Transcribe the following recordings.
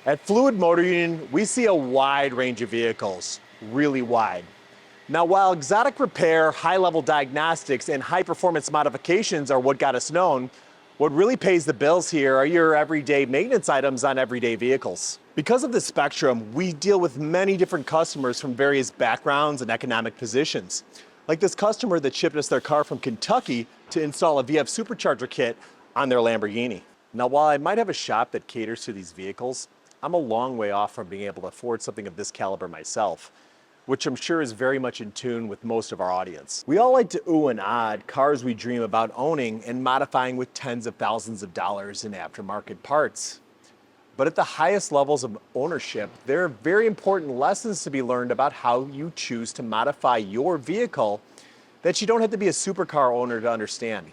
At Fluid Motor Union, we see a wide range of vehicles, really wide. Now, while exotic repair, high-level diagnostics, and high-performance modifications are what got us known, what really pays the bills here are your everyday maintenance items on everyday vehicles. Because of this spectrum, we deal with many different customers from various backgrounds and economic positions. Like this customer that shipped us their car from Kentucky to install a VF Supercharger kit on their Lamborghini. Now, while I might have a shop that caters to these vehicles, I'm a long way off from being able to afford something of this caliber myself, which I'm sure is very much in tune with most of our audience. We all like to ooh and ah at cars we dream about owning and modifying with tens of thousands of dollars in aftermarket parts. But at the highest levels of ownership, there are very important lessons to be learned about how you choose to modify your vehicle that you don't have to be a supercar owner to understand.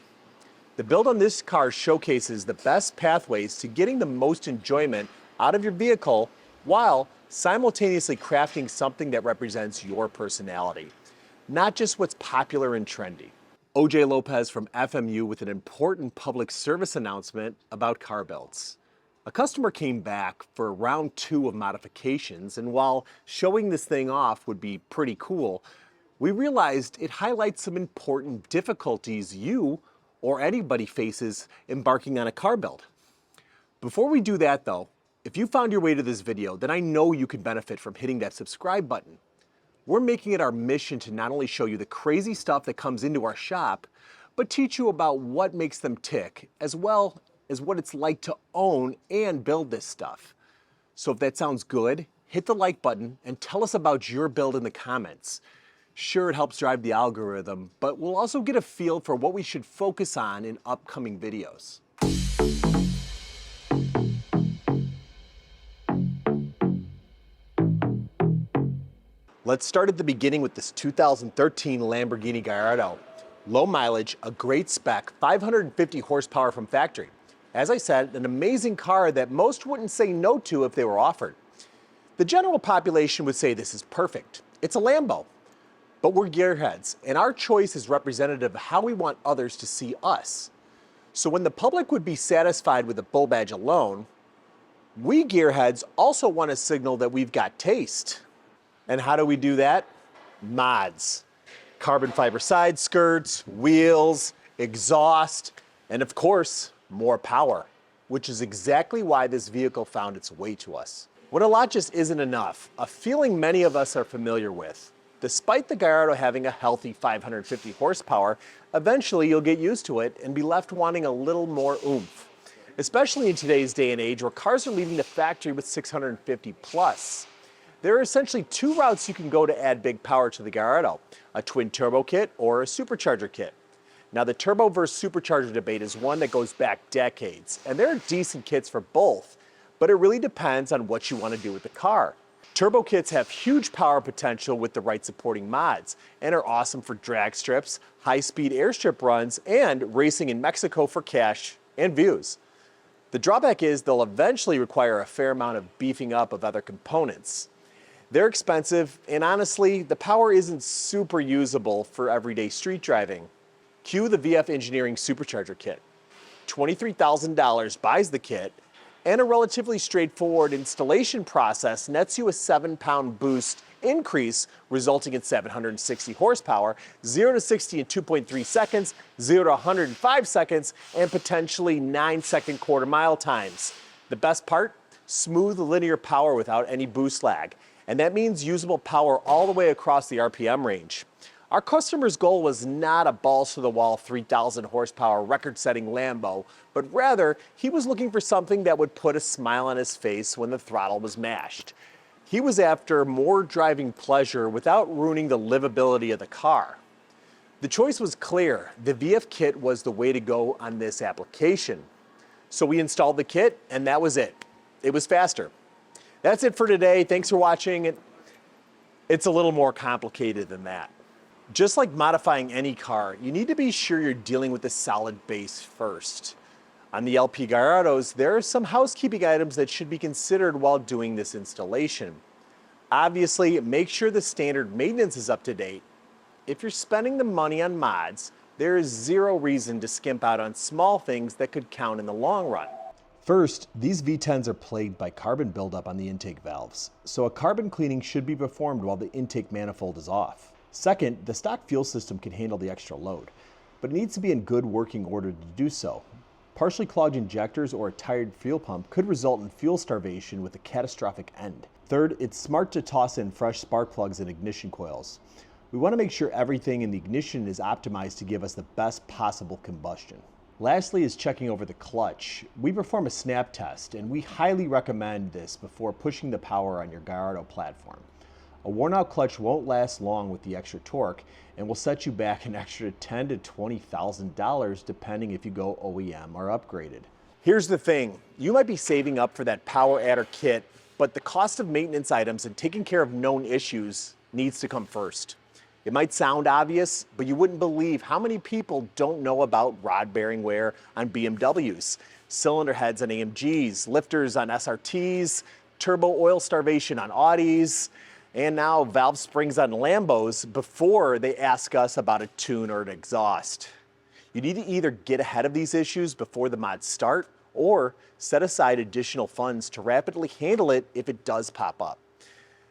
The build on this car showcases the best pathways to getting the most enjoyment out of your vehicle while simultaneously crafting something that represents your personality, not just what's popular and trendy. OJ Lopez from FMU with an important public service announcement about car builds. A customer came back for round 2 of modifications, and while showing this thing off would be pretty cool, we realized it highlights some important difficulties you or anybody faces embarking on a car build. Before we do that though, if you found your way to this video, then I know you could benefit from hitting that subscribe button. We're making it our mission to not only show you the crazy stuff that comes into our shop, but teach you about what makes them tick, as well as what it's like to own and build this stuff. So if that sounds good, hit the like button and tell us about your build in the comments. Sure, it helps drive the algorithm, but we'll also get a feel for what we should focus on in upcoming videos. Let's start at the beginning with this 2013 Lamborghini Gallardo. Low mileage, a great spec, 550 horsepower from factory. As I said, an amazing car that most wouldn't say no to if they were offered. The general population would say this is perfect. It's a Lambo. But we're gearheads, and our choice is representative of how we want others to see us. So when the public would be satisfied with the bull badge alone, we gearheads also want to signal that we've got taste. And how do we do that? Mods. Carbon fiber side skirts, wheels, exhaust, and of course, more power, which is exactly why this vehicle found its way to us. When a lot just isn't enough, a feeling many of us are familiar with. Despite the Gallardo having a healthy 550 horsepower, eventually you'll get used to it and be left wanting a little more oomph. Especially in today's day and age where cars are leaving the factory with 650 plus. There are essentially 2 routes you can go to add big power to the Gallardo, a twin turbo kit or a supercharger kit. Now the turbo versus supercharger debate is one that goes back decades, and there are decent kits for both, but it really depends on what you want to do with the car. Turbo kits have huge power potential with the right supporting mods and are awesome for drag strips, high-speed airstrip runs, and racing in Mexico for cash and views. The drawback is they'll eventually require a fair amount of beefing up of other components. They're expensive, and honestly, the power isn't super usable for everyday street driving. Cue the VF Engineering Supercharger Kit. $23,000 buys the kit, and a relatively straightforward installation process nets you a 7-pound boost increase, resulting in 760 horsepower, 0 to 60 in 2.3 seconds, 0 to 100 in 5 seconds, and potentially 9-second quarter-mile times. The best part? Smooth linear power without any boost lag. And that means usable power all the way across the RPM range. Our customer's goal was not a balls-to-the-wall 3,000 horsepower record-setting Lambo, but rather he was looking for something that would put a smile on his face when the throttle was mashed. He was after more driving pleasure without ruining the livability of the car. The choice was clear. The VF kit was the way to go on this application. So we installed the kit, and that was it. It was faster. That's it for today. Thanks for watching. It's a little more complicated than that. Just like modifying any car, you need to be sure you're dealing with a solid base first. On the LP Gallardos, there are some housekeeping items that should be considered while doing this installation. Obviously, make sure the standard maintenance is up to date. If you're spending the money on mods, there is zero reason to skimp out on small things that could count in the long run. First, these V10s are plagued by carbon buildup on the intake valves, so a carbon cleaning should be performed while the intake manifold is off. Second, the stock fuel system can handle the extra load, but it needs to be in good working order to do so. Partially clogged injectors or a tired fuel pump could result in fuel starvation with a catastrophic end. Third, it's smart to toss in fresh spark plugs and ignition coils. We want to make sure everything in the ignition is optimized to give us the best possible combustion. Lastly is checking over the clutch. We perform a snap test, and we highly recommend this before pushing the power on your Gallardo platform. A worn-out clutch won't last long with the extra torque and will set you back an extra $10,000 to $20,000 depending if you go OEM or upgraded. Here's the thing, you might be saving up for that power adder kit, but the cost of maintenance items and taking care of known issues needs to come first. It might sound obvious, but you wouldn't believe how many people don't know about rod bearing wear on BMWs, cylinder heads on AMGs, lifters on SRTs, turbo oil starvation on Audis, and now valve springs on Lambos before they ask us about a tune or an exhaust. You need to either get ahead of these issues before the mods start or set aside additional funds to rapidly handle it if it does pop up.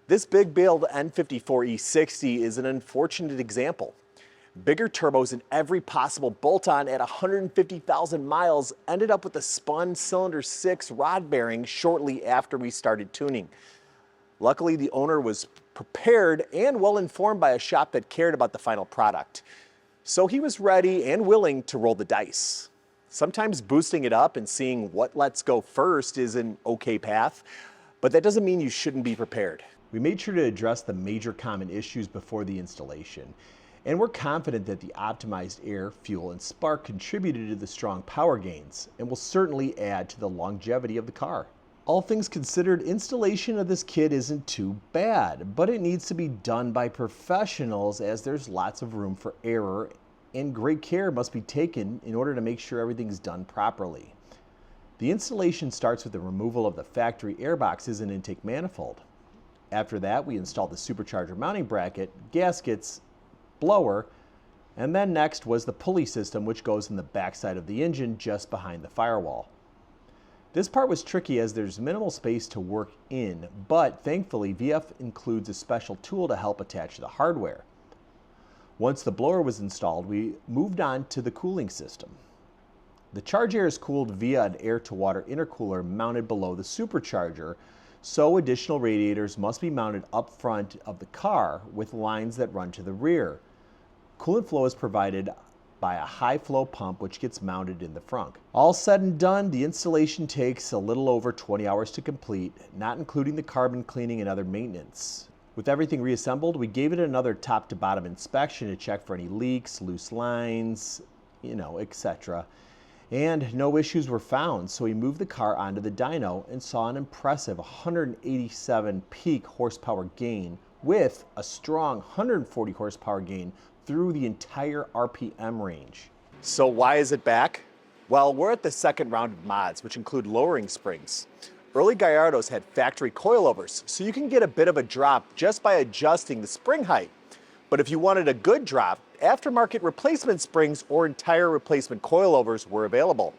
This big build N54 E60 is an unfortunate example. Bigger turbos in every possible bolt-on at 150,000 miles ended up with a spun cylinder 6 rod bearing shortly after we started tuning. Luckily, the owner was prepared and well informed by a shop that cared about the final product. So he was ready and willing to roll the dice. Sometimes boosting it up and seeing what lets go first is an okay path, but that doesn't mean you shouldn't be prepared. We made sure to address the major common issues before the installation, and we're confident that the optimized air, fuel, and spark contributed to the strong power gains and will certainly add to the longevity of the car. All things considered, installation of this kit isn't too bad, but it needs to be done by professionals as there's lots of room for error and great care must be taken in order to make sure everything's done properly. The installation starts with the removal of the factory air boxes and intake manifold. After that, we installed the supercharger mounting bracket, gaskets, blower, and then next was the pulley system, which goes in the backside of the engine just behind the firewall. This part was tricky as there's minimal space to work in, but thankfully VF includes a special tool to help attach the hardware. Once the blower was installed, we moved on to the cooling system. The charge air is cooled via an air-to-water intercooler mounted below the supercharger, so additional radiators must be mounted up front of the car with lines that run to the rear. Coolant flow is provided by a high flow pump which gets mounted in the front. All said and done, the installation takes a little over 20 hours to complete, not including the carbon cleaning and other maintenance. With everything reassembled, we gave it another top to bottom inspection to check for any leaks, loose lines, etc. And no issues were found, so we moved the car onto the dyno and saw an impressive 187 peak horsepower gain with a strong 140 horsepower gain through the entire RPM range. So why is it back? Well, we're at the second round of mods, which include lowering springs. Early Gallardos had factory coilovers, so you can get a bit of a drop just by adjusting the spring height. But if you wanted a good drop, aftermarket replacement springs or entire replacement coilovers were available.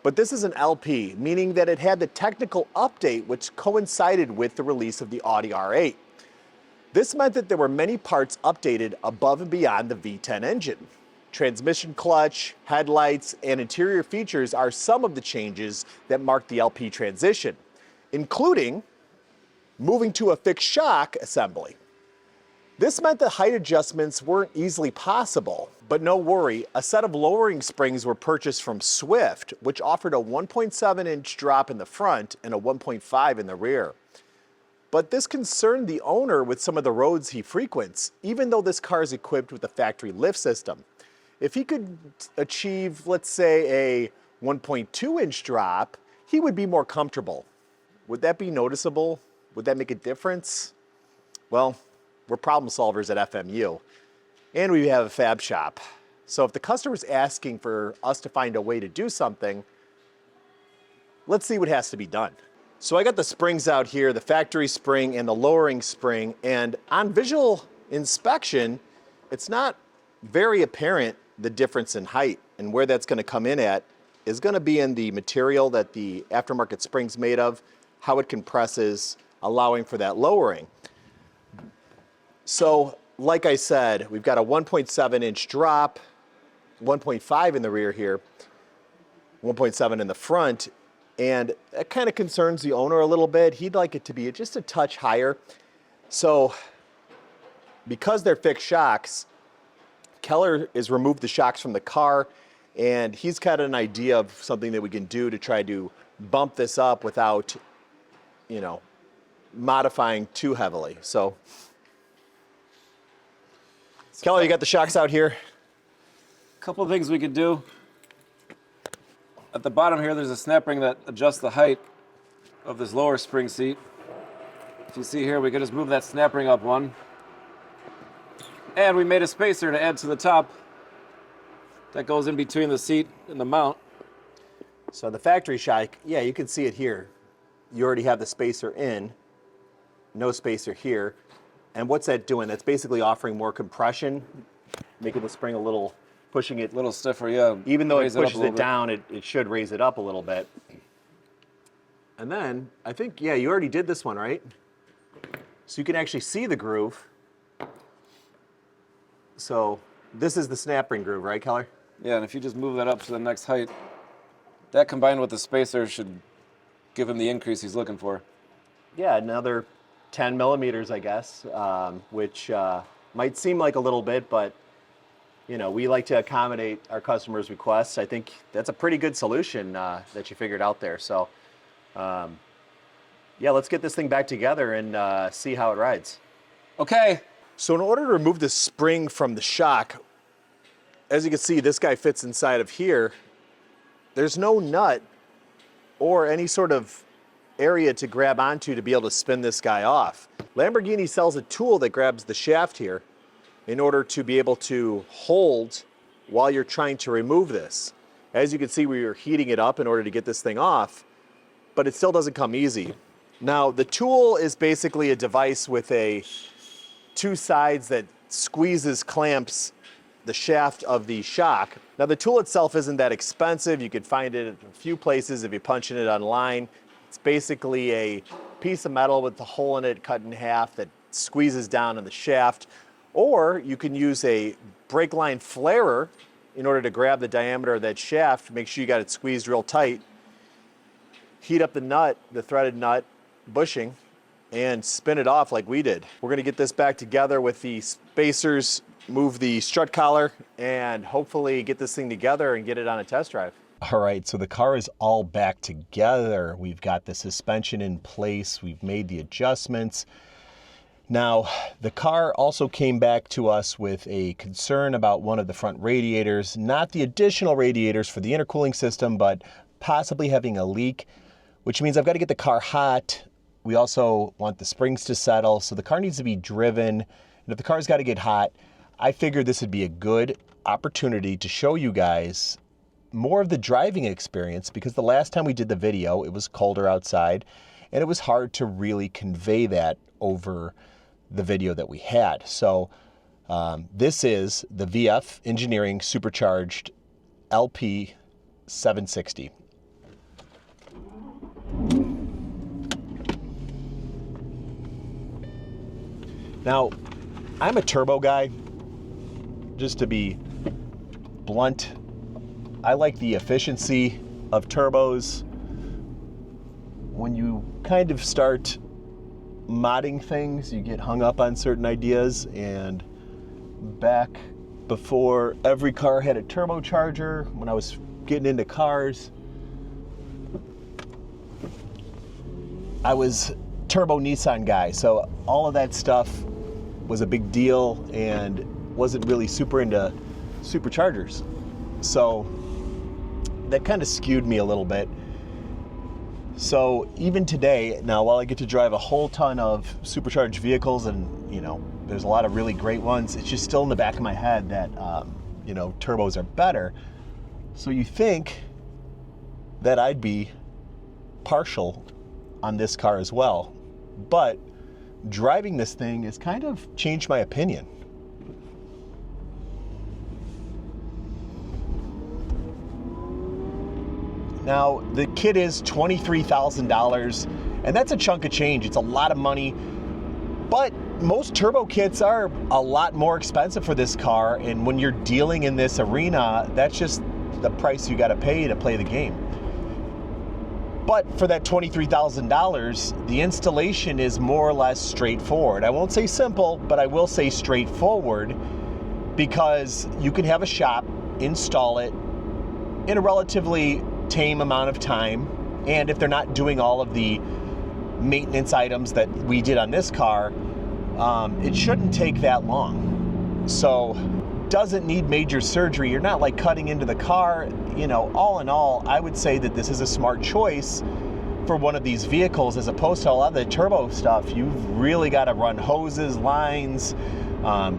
But this is an LP, meaning that it had the technical update which coincided with the release of the Audi R8. This meant that there were many parts updated above and beyond the V10 engine. Transmission clutch, headlights, and interior features are some of the changes that marked the LP transition, including moving to a fixed shock assembly. This meant that height adjustments weren't easily possible, but no worry, a set of lowering springs were purchased from Swift, which offered a 1.7-inch drop in the front and a 1.5 in the rear. But this concerned the owner with some of the roads he frequents, even though this car is equipped with a factory lift system. If he could achieve, let's say, a 1.2-inch drop, he would be more comfortable. Would that be noticeable? Would that make a difference? Well, we're problem solvers at FMU, and we have a fab shop. So if the customer's asking for us to find a way to do something, let's see what has to be done. So I got the springs out here, the factory spring and the lowering spring, and on visual inspection, it's not very apparent the difference in height and where that's going to come in at is going to be in the material that the aftermarket spring's made of, how it compresses, allowing for that lowering. So, like I said, we've got a 1.7-inch drop, 1.5 in the rear here, 1.7 in the front, and that kind of concerns the owner a little bit. He'd like it to be just a touch higher. So, because they're fixed shocks, Keller has removed the shocks from the car, and he's got an idea of something that we can do to try to bump this up without, you know, modifying too heavily. So, Keller, you got the shocks out here? A couple of things we could do. At the bottom here, there's a snap ring that adjusts the height of this lower spring seat. If you see here, we could just move that snap ring up one. And we made a spacer to add to the top that goes in between the seat and the mount. So the factory shock, yeah, you can see it here. You already have the spacer in, no spacer here. And what's that doing? That's basically offering more compression, making the spring a little, pushing it. A little stiffer, yeah. Even though it pushes it down, it should raise it up a little bit. And then, I think, yeah, you already did this one, right? So you can actually see the groove. So this is the snap ring groove, right, Keller? Yeah, and if you just move that up to the next height, that combined with the spacer should give him the increase he's looking for. Yeah, another 10 millimeters, I guess, which might seem like a little bit, but you know, we like to accommodate our customers' requests. I think that's a pretty good solution that you figured out there. So, yeah, let's get this thing back together and see how it rides. Okay. So in order to remove the spring from the shock, as you can see, this guy fits inside of here. There's no nut or any sort of area to grab onto to be able to spin this guy off. Lamborghini sells a tool that grabs the shaft here in order to be able to hold while you're trying to remove this. As you can see, we are heating it up in order to get this thing off, but it still doesn't come easy. Now, the tool is basically a device with two sides that clamps the shaft of the shock. Now, the tool itself isn't that expensive. You could find it at a few places if you punch in it online. It's basically a piece of metal with a hole in it cut in half that squeezes down on the shaft. Or you can use a brake line flarer in order to grab the diameter of that shaft. Make sure you got it squeezed real tight. Heat up the nut, the threaded nut bushing, and spin it off like we did. We're gonna get this back together with the spacers, move the strut collar, and hopefully get this thing together and get it on a test drive. All right, so the car is all back together. We've got the suspension in place. We've made the adjustments. Now, the car also came back to us with a concern about one of the front radiators, not the additional radiators for the intercooling system, but possibly having a leak, which means I've got to get the car hot. We also want the springs to settle, so the car needs to be driven. And if the car's got to get hot, I figured this would be a good opportunity to show you guys more of the driving experience, because the last time we did the video, it was colder outside, and it was hard to really convey that over the video that we had. So this is the VF Engineering Supercharged LP 760. Now, I'm a turbo guy, just to be blunt. I like the efficiency of turbos. When you kind of start modding things, you get hung up on certain ideas, and back before every car had a turbocharger, when I was getting into cars, I was turbo Nissan guy, so all of that stuff was a big deal and wasn't really super into superchargers. So that kind of skewed me a little bit. So even today, now while I get to drive a whole ton of supercharged vehicles, and you know, there's a lot of really great ones, it's just still in the back of my head that you know, turbos are better. So you think that I'd be partial on this car as well, but driving this thing has kind of changed my opinion. Now, the kit is $23,000, and that's a chunk of change. It's a lot of money, but most turbo kits are a lot more expensive for this car, and when you're dealing in this arena, that's just the price you gotta pay to play the game. But for that $23,000, the installation is more or less straightforward. I won't say simple, but I will say straightforward, because you can have a shop install it in a relatively tame amount of time, and if they're not doing all of the maintenance items that we did on this car, it shouldn't take that long. So doesn't need major surgery. You're not like cutting into the car. You know, all in all, I would say that this is a smart choice for one of these vehicles, as opposed to a lot of the turbo stuff. You've really got to run hoses, lines,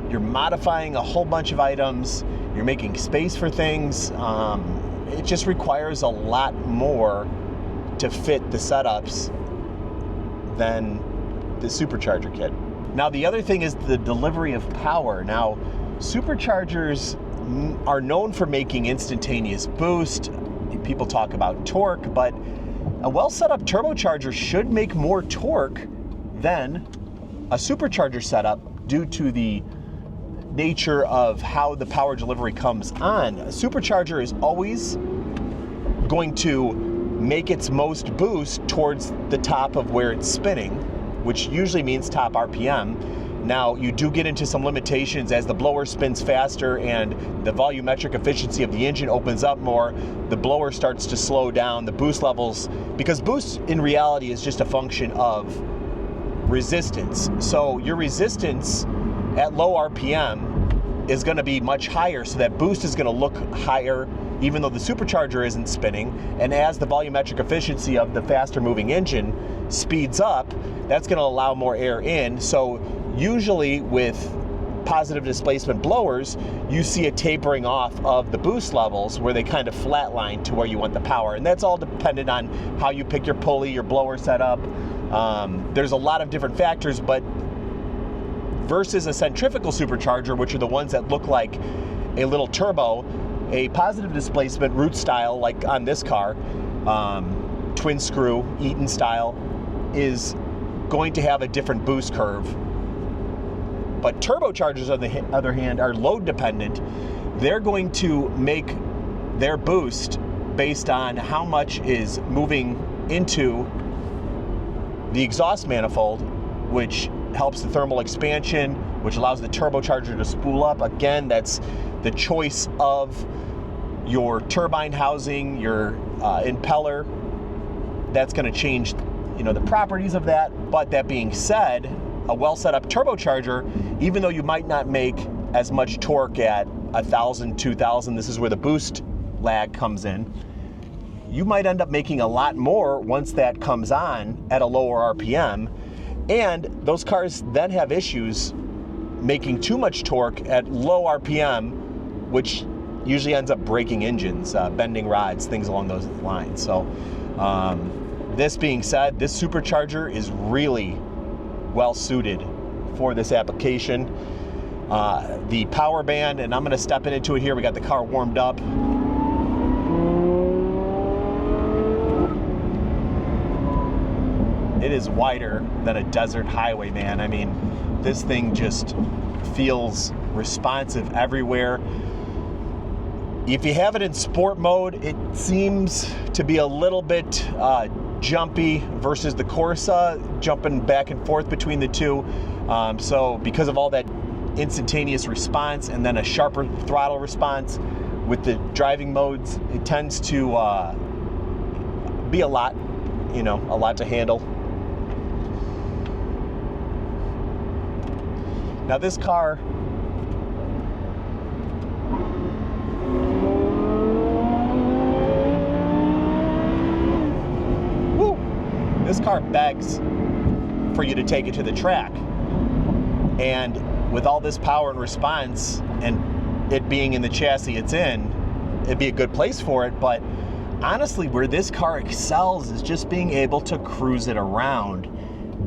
you're modifying a whole bunch of items, you're making space for things. It just requires a lot more to fit the setups than the Supercharger kit. Now, the other thing is the delivery of power. Now, Superchargers are known for making instantaneous boost. People talk about torque, but a well set up turbocharger should make more torque than a Supercharger setup due to the nature of how the power delivery comes on. A Supercharger is always going to make its most boost towards the top of where it's spinning, which usually means top RPM. Now, you do get into some limitations as the blower spins faster and the volumetric efficiency of the engine opens up more. The blower starts to slow down, the boost levels, because boost in reality is just a function of resistance. So your resistance at low RPM is going to be much higher, so that boost is going to look higher even though the Supercharger isn't spinning. And as the volumetric efficiency of the faster moving engine speeds up, that's going to allow more air in. So usually with positive displacement blowers, you see a tapering off of the boost levels where they kind of flatline to where you want the power. And that's all dependent on how you pick your pulley, your blower setup. There's a lot of different factors, but versus a centrifugal supercharger, which are the ones that look like a little turbo, a positive displacement root style, like on this car, twin screw, Eaton style, is going to have a different boost curve. But turbochargers, on the other hand, are load dependent. They're going to make their boost based on how much is moving into the exhaust manifold, which helps the thermal expansion, which allows the turbocharger to spool up. Again, that's the choice of your turbine housing, your impeller. That's going to change, the properties of that. But that being said, a well set up turbocharger, even though you might not make as much torque at 1,000, 2,000, this is where the boost lag comes in, you might end up making a lot more once that comes on at a lower RPM. And those cars then have issues making too much torque at low RPM, which usually ends up breaking engines, bending rods, things along those lines. So this being said, this Supercharger is really well suited for this application. The power band, and I'm going to step into it here. We got the car warmed up. It is wider than a desert highway, man. I mean, this thing just feels responsive everywhere. If you have it in sport mode, it seems to be a little bit jumpy versus the Corsa, jumping back and forth between the two. So because of all that instantaneous response and then a sharper throttle response with the driving modes, it tends to be a lot to handle. Now this car, this car begs for you to take it to the track. And with all this power and response and it being in the chassis it's in, it'd be a good place for it. But honestly, where this car excels is just being able to cruise it around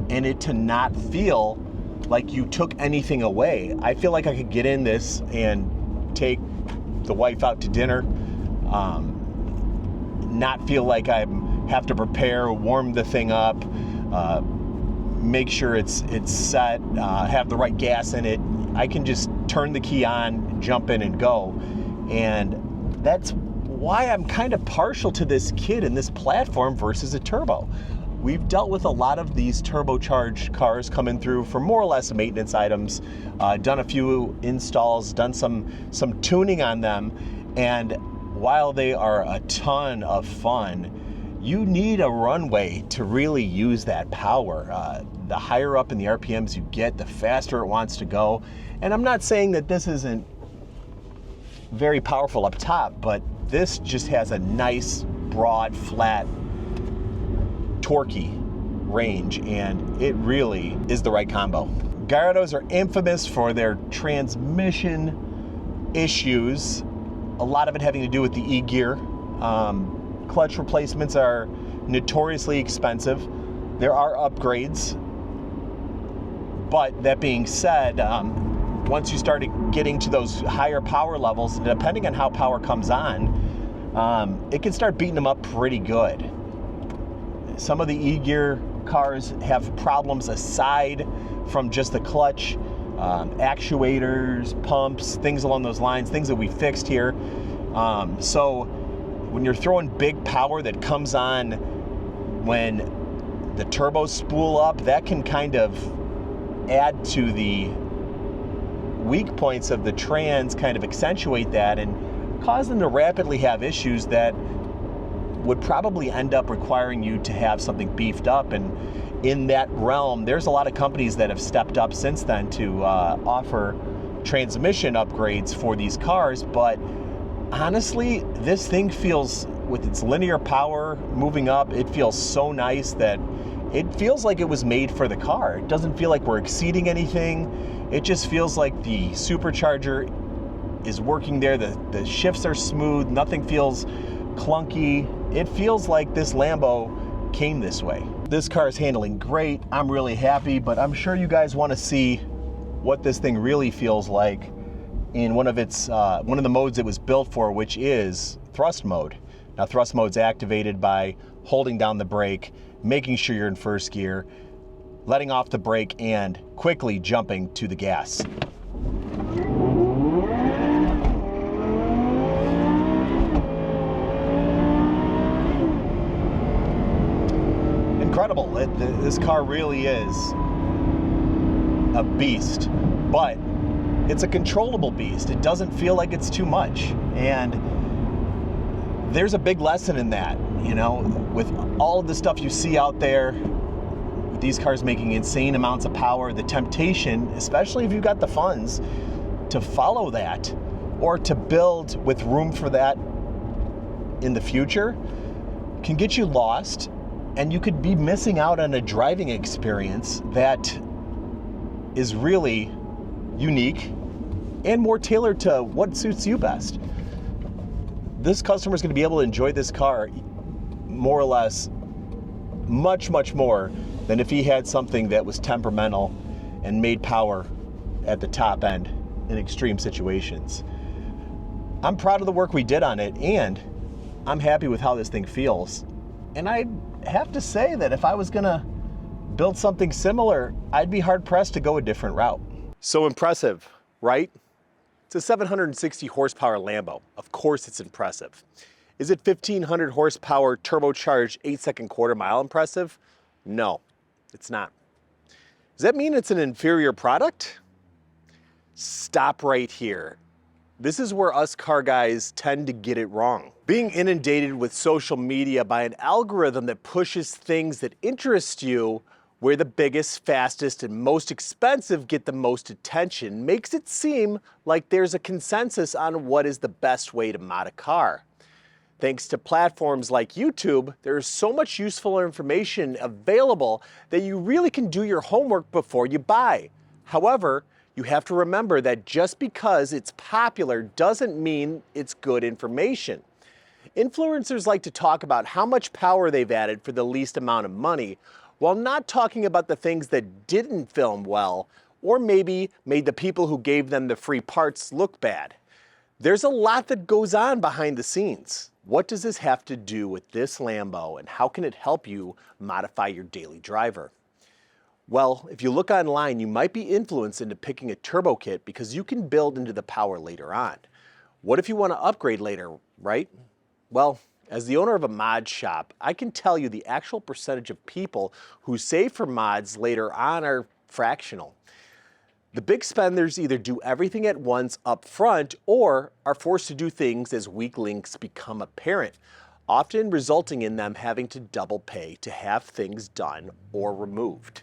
and it to not feel like you took anything away. I feel like I could get in this and take the wife out to dinner, not feel like I have to prepare, warm the thing up, make sure it's set, have the right gas in it. I can just turn the key on, jump in and go. And that's why I'm kind of partial to this kit and this platform versus a turbo. We've dealt with a lot of these turbocharged cars coming through for more or less maintenance items, done a few installs, done some tuning on them, and while they are a ton of fun, you need a runway to really use that power. The higher up in the RPMs you get, the faster it wants to go. And I'm not saying that this isn't very powerful up top, but this just has a nice, broad, flat, torquey range, and it really is the right combo. Gallardos are infamous for their transmission issues, a lot of it having to do with the E-gear. Clutch replacements are notoriously expensive. There are upgrades, but that being said, once you start getting to those higher power levels, depending on how power comes on, it can start beating them up pretty good. Some of the E-gear cars have problems aside from just the clutch, actuators, pumps, things along those lines, things that we fixed here. So when you're throwing big power that comes on when the turbos spool up, that can kind of add to the weak points of the trans, kind of accentuate that and cause them to rapidly have issues that would probably end up requiring you to have something beefed up. And in that realm, there's a lot of companies that have stepped up since then to offer transmission upgrades for these cars. But honestly, this thing feels, with its linear power moving up, it feels so nice that it feels like it was made for the car. It doesn't feel like we're exceeding anything. It just feels like the supercharger is working there. The shifts are smooth. Nothing feels clunky. It feels like this Lambo came this way. This car is handling great. I'm really happy, but I'm sure you guys want to see what this thing really feels like in one of the modes it was built for, which is thrust mode. Now, thrust mode's activated by holding down the brake, making sure you're in first gear, letting off the brake, and quickly jumping to the gas. Incredible. This car really is a beast, but it's a controllable beast. It doesn't feel like it's too much. And there's a big lesson in that, you know, with all of the stuff you see out there, with these cars making insane amounts of power, the temptation, especially if you've got the funds, to follow that or to build with room for that in the future can get you lost, and you could be missing out on a driving experience that is really unique and more tailored to what suits you best. This customer is going to be able to enjoy this car more or less much, much more than if he had something that was temperamental and made power at the top end in extreme situations. I'm proud of the work we did on it, and I'm happy with how this thing feels. And I have to say that if I was gonna build something similar, I'd be hard pressed to go a different route. So impressive, right? It's a 760 horsepower Lambo. Of course it's impressive. Is it 1,500 horsepower turbocharged 8-second quarter mile impressive? No, it's not. Does that mean it's an inferior product? Stop right here. This is where us car guys tend to get it wrong. Being inundated with social media by an algorithm that pushes things that interest you, where the biggest, fastest, and most expensive get the most attention, makes it seem like there's a consensus on what is the best way to mod a car. Thanks to platforms like YouTube, there's so much useful information available that you really can do your homework before you buy. However, you have to remember that just because it's popular doesn't mean it's good information. Influencers like to talk about how much power they've added for the least amount of money, while not talking about the things that didn't film well, or maybe made the people who gave them the free parts look bad. There's a lot that goes on behind the scenes. What does this have to do with this Lambo, and how can it help you modify your daily driver? Well, if you look online, you might be influenced into picking a turbo kit because you can build into the power later on. What if you want to upgrade later, right? Well, as the owner of a mod shop, I can tell you the actual percentage of people who save for mods later on are fractional. The big spenders either do everything at once up front or are forced to do things as weak links become apparent, often resulting in them having to double pay to have things done or removed.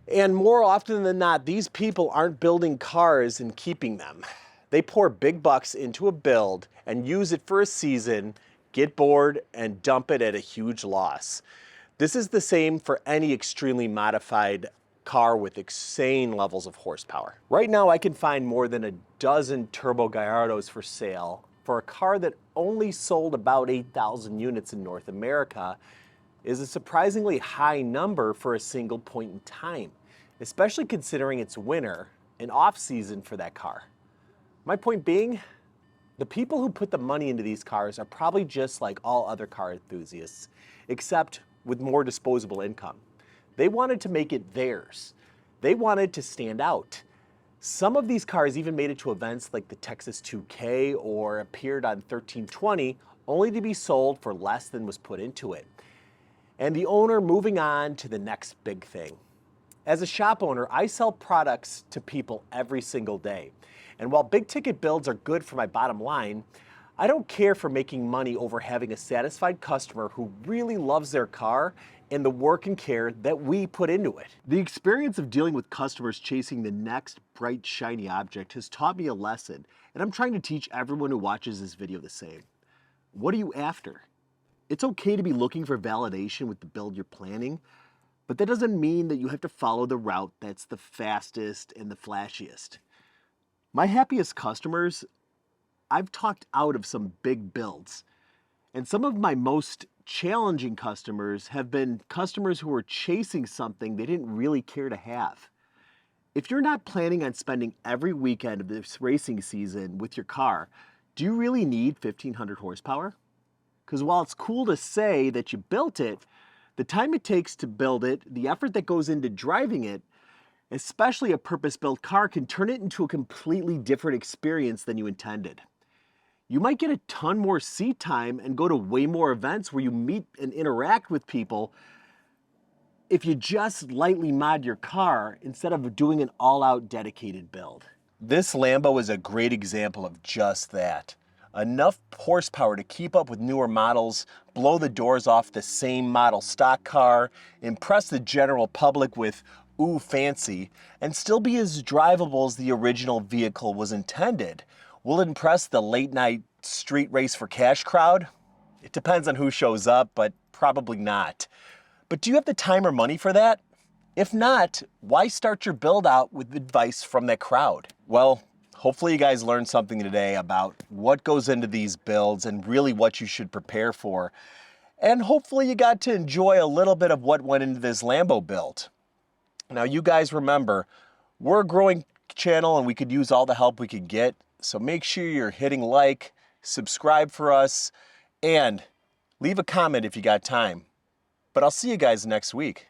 And more often than not, these people aren't building cars and keeping them. They pour big bucks into a build and use it for a season, get bored, and dump it at a huge loss. This is the same for any extremely modified car with insane levels of horsepower. Right now, I can find more than a dozen turbo Gallardos for sale for a car that only sold about 8,000 units in North America. Is a surprisingly high number for a single point in time, especially considering it's winter and off-season for that car. My point being, the people who put the money into these cars are probably just like all other car enthusiasts, except with more disposable income. They wanted to make it theirs. They wanted to stand out. Some of these cars even made it to events like the Texas 2K or appeared on 1320, only to be sold for less than was put into it. And the owner moving on to the next big thing. As a shop owner, I sell products to people every single day. And while big ticket builds are good for my bottom line, I don't care for making money over having a satisfied customer who really loves their car and the work and care that we put into it. The experience of dealing with customers chasing the next bright, shiny object has taught me a lesson, and I'm trying to teach everyone who watches this video the same. What are you after? It's okay to be looking for validation with the build you're planning, but that doesn't mean that you have to follow the route that's the fastest and the flashiest. My happiest customers, I've talked out of some big builds. And some of my most challenging customers have been customers who are chasing something they didn't really care to have. If you're not planning on spending every weekend of this racing season with your car, do you really need 1,500 horsepower? Because while it's cool to say that you built it, the time it takes to build it, the effort that goes into driving it, especially a purpose-built car, can turn it into a completely different experience than you intended. You might get a ton more seat time and go to way more events where you meet and interact with people if you just lightly mod your car instead of doing an all-out dedicated build. This Lambo is a great example of just that. Enough horsepower to keep up with newer models, blow the doors off the same model stock car, impress the general public with ooh fancy, and still be as drivable as the original vehicle was intended. Will it impress the late night street race for cash crowd? It depends on who shows up, but probably not. But do you have the time or money for that? If not, why start your build out with advice from that crowd? Well, hopefully you guys learned something today about what goes into these builds and really what you should prepare for. And hopefully you got to enjoy a little bit of what went into this Lambo build. Now you guys remember, we're a growing channel and we could use all the help we could get. So make sure you're hitting like, subscribe for us, and leave a comment if you got time. But I'll see you guys next week.